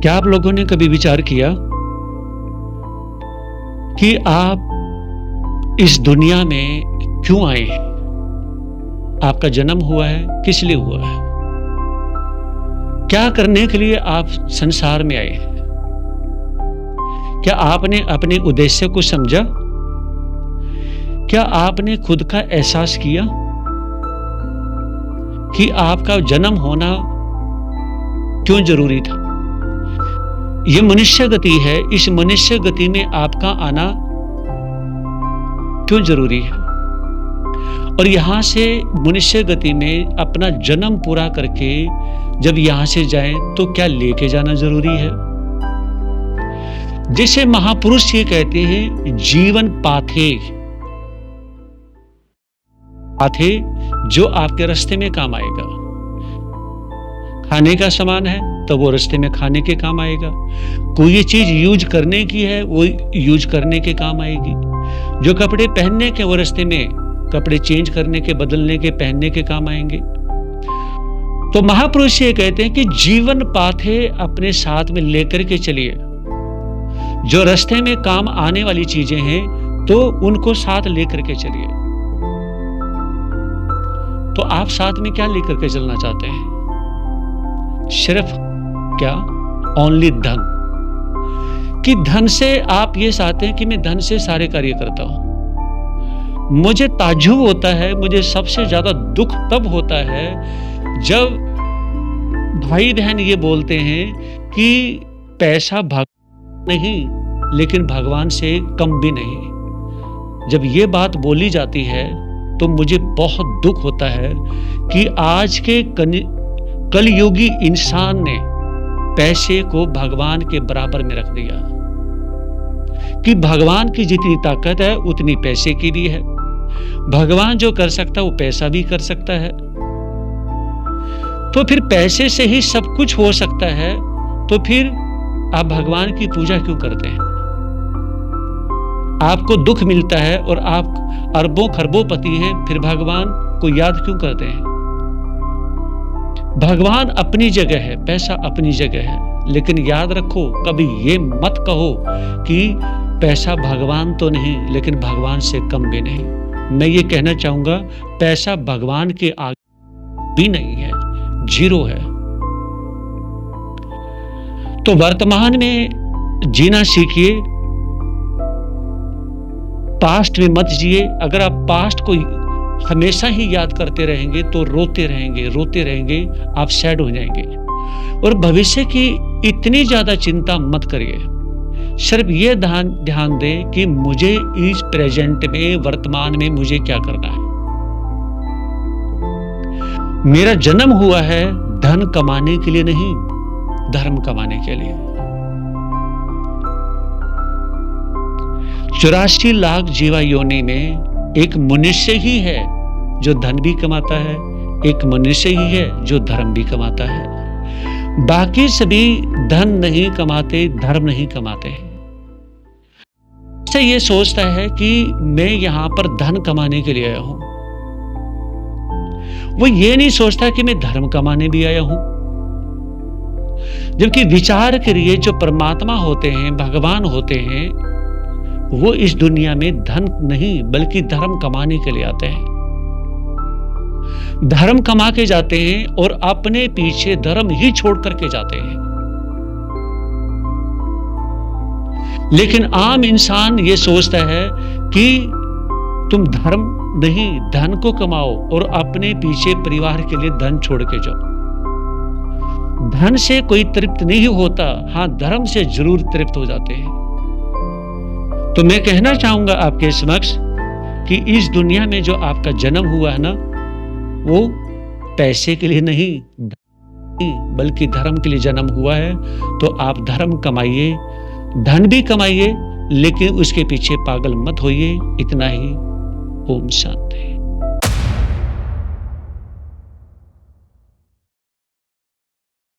क्या आप लोगों ने कभी विचार किया कि आप इस दुनिया में क्यों आए हैं? आपका जन्म हुआ है, किस लिए हुआ है? क्या करने के लिए आप संसार में आए हैं? क्या आपने अपने उद्देश्य को समझा? क्या आपने खुद का एहसास किया कि आपका जन्म होना क्यों जरूरी था? ये मनुष्य गति है, इस मनुष्य गति में आपका आना क्यों जरूरी है? और यहां से मनुष्य गति में अपना जन्म पूरा करके जब यहां से जाएं तो क्या लेके जाना जरूरी है? जैसे महापुरुष ये कहते हैं, जीवन पाथे पाथे जो आपके रास्ते में काम आएगा। खाने का सामान है तो वो रास्ते में खाने के काम आएगा। कोई चीज यूज करने की है वो यूज करने के काम आएगी। जो कपड़े पहनने के वो रास्ते में कपड़े चेंज करने के, बदलने के, पहनने के काम आएंगे। तो महापुरुष ये कहते हैं कि जीवन पाथे अपने साथ में लेकर के चलिए। जो रास्ते में काम आने वाली चीजें हैं तो उनको साथ लेकर के चलिए। तो आप साथ में क्या लेकर के चलना चाहते हैं? सिर्फ क्या? ओनली धन। कि धन से आप ये चाहते हैं कि मैं धन से सारे कार्य करता हूं। मुझे ताज्जुब होता है, मुझे सबसे ज्यादा दुख तब होता है जब भाई बहन ये बोलते हैं कि पैसा भगवान नहीं लेकिन भगवान से कम भी नहीं। जब ये बात बोली जाती है तो मुझे बहुत दुख होता है कि आज के कलयुगी इंसान ने पैसे को भगवान के बराबर में रख दिया कि भगवान की जितनी ताकत है उतनी पैसे की भी है। भगवान जो कर सकता है वो पैसा भी कर सकता है। तो फिर पैसे से ही सब कुछ हो सकता है, तो फिर आप भगवान की पूजा क्यों करते हैं? आपको दुख मिलता है और आप अरबों खरबों-पति हैं, फिर भगवान को याद क्यों करते हैं? भगवान अपनी जगह है, पैसा अपनी जगह है, लेकिन याद रखो कभी ये मत कहो कि पैसा भगवान तो नहीं लेकिन भगवान से कम भी नहीं। मैं ये कहना चाहूंगा पैसा भगवान के आगे भी नहीं है, जीरो है। तो वर्तमान में जीना सीखिए, पास्ट में मत जिए। अगर आप पास्ट को हमेशा ही याद करते रहेंगे तो रोते रहेंगे, आप सैड हो जाएंगे। और भविष्य की इतनी ज्यादा चिंता मत करिए। सिर्फ ये ध्यान दें कि मुझे इस प्रेजेंट में, वर्तमान में मुझे क्या करना है। मेरा जन्म हुआ है धन कमाने के लिए नहीं, धर्म कमाने के लिए। 84 लाख जीवा योनि में एक मनुष्य ही है जो धन भी कमाता है, एक मनुष्य ही है जो धर्म भी कमाता है। बाकी सभी धन नहीं कमाते, धर्म नहीं कमाते हैं। से ये सोचता है कि मैं यहां पर धन कमाने के लिए आया हूं। वो ये नहीं सोचता कि मैं धर्म कमाने भी आया हूं। जबकि विचार करिए, जो परमात्मा होते हैं, भगवान होते हैं, वो इस दुनिया में धन नहीं बल्कि धर्म कमाने के लिए आते हैं। धर्म कमा के जाते हैं और अपने पीछे धर्म ही छोड़ करके जाते हैं। लेकिन आम इंसान ये सोचता है कि तुम धर्म नहीं धन को कमाओ और अपने पीछे परिवार के लिए धन छोड़ के जाओ। धन से कोई तृप्त नहीं होता, हाँ धर्म से जरूर तृप्त हो जाते हैं। तो मैं कहना चाहूंगा आपके समक्ष कि इस दुनिया में जो आपका जन्म हुआ है ना, वो पैसे के लिए नहीं बल्कि धर्म के लिए जन्म हुआ है। तो आप धर्म कमाइए, धन भी कमाइए, लेकिन उसके पीछे पागल मत होइए। इतना ही। ओम शांति।